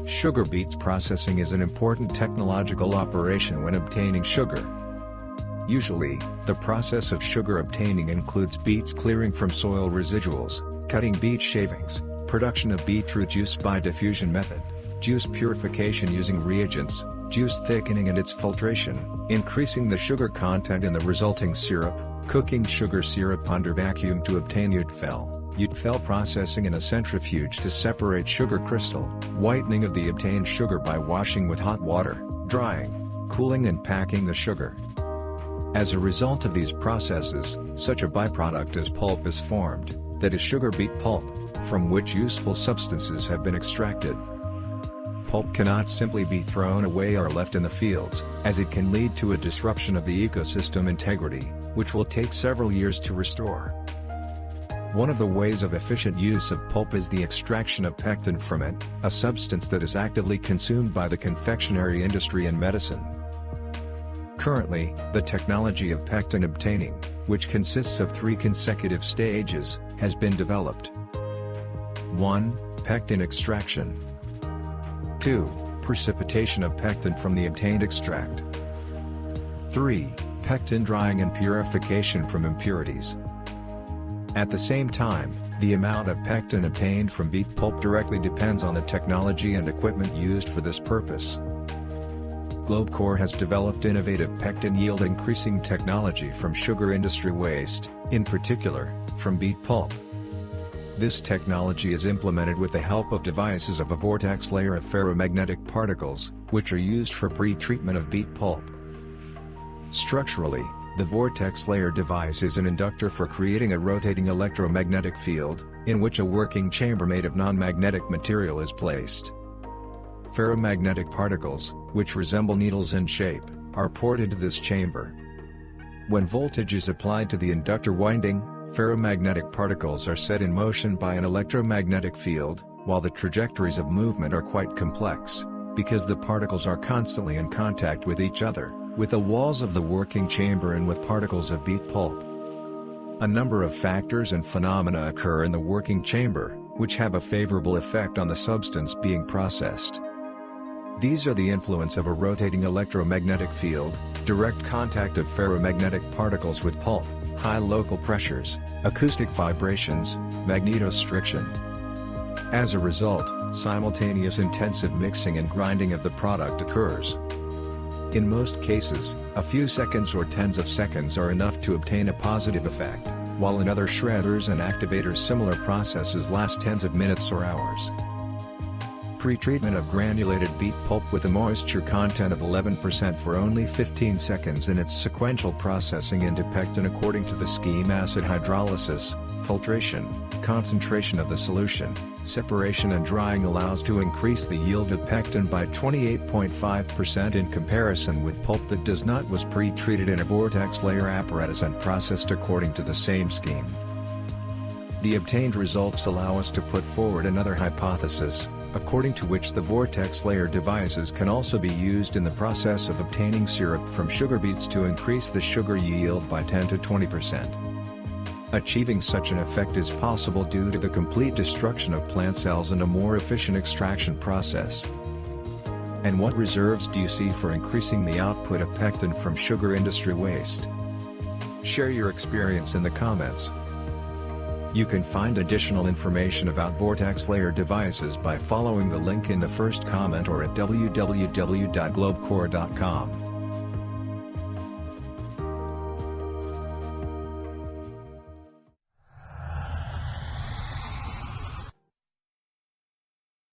Sugar beets processing is an important technological operation when obtaining sugar. Usually, the process of sugar obtaining includes beets clearing from soil residuals, cutting beet shavings, production of beetroot juice by diffusion method, juice purification using reagents, juice thickening and its filtration, increasing the sugar content in the resulting syrup, cooking sugar syrup under vacuum to obtain UTFEL processing in a centrifuge to separate sugar crystal, whitening of the obtained sugar by washing with hot water, drying, cooling and packing the sugar. As a result of these processes, such a byproduct as pulp is formed, that is sugar beet pulp, from which useful substances have been extracted. Pulp cannot simply be thrown away or left in the fields, as it can lead to a disruption of the ecosystem integrity, which will take several years to restore. One of the ways of efficient use of pulp is the extraction of pectin from it, a substance that is actively consumed by the confectionery industry and medicine. Currently, the technology of pectin obtaining, which consists of 3 consecutive stages, has been developed. 1. Pectin extraction. 2. Precipitation of pectin from the obtained extract. 3. Pectin drying and purification from impurities. At the same time, the amount of pectin obtained from beet pulp directly depends on the technology and equipment used for this purpose. GlobeCore has developed innovative pectin yield increasing technology from sugar industry waste, in particular, from beet pulp. This technology is implemented with the help of devices of a vortex layer of ferromagnetic particles, which are used for pre-treatment of beet pulp. Structurally, the vortex layer device is an inductor for creating a rotating electromagnetic field, in which a working chamber made of non-magnetic material is placed. Ferromagnetic particles, which resemble needles in shape, are poured into this chamber. When voltage is applied to the inductor winding, ferromagnetic particles are set in motion by an electromagnetic field, while the trajectories of movement are quite complex, because the particles are constantly in contact with each other, with the walls of the working chamber and with particles of beet pulp. A number of factors and phenomena occur in the working chamber, which have a favorable effect on the substance being processed. These are the influence of a rotating electromagnetic field, direct contact of ferromagnetic particles with pulp, high local pressures, acoustic vibrations, magnetostriction. As a result, simultaneous intensive mixing and grinding of the product occurs. In most cases, a few seconds or tens of seconds are enough to obtain a positive effect, while in other shredders and activators similar processes last tens of minutes or hours. Pre-treatment of granulated beet pulp with a moisture content of 11% for only 15 seconds in its sequential processing into pectin according to the scheme acid hydrolysis, filtration, concentration of the solution, separation and drying allows to increase the yield of pectin by 28.5% in comparison with pulp that does not was pre-treated in a vortex layer apparatus and processed according to the same scheme. The obtained results allow us to put forward another hypothesis, according to which the vortex layer devices can also be used in the process of obtaining syrup from sugar beets to increase the sugar yield by 10 to 20%. Achieving such an effect is possible due to the complete destruction of plant cells and a more efficient extraction process. And what reserves do you see for increasing the output of pectin from sugar industry waste? Share your experience in the comments. You can find additional information about vortex layer devices by following the link in the first comment or at www.globecore.com.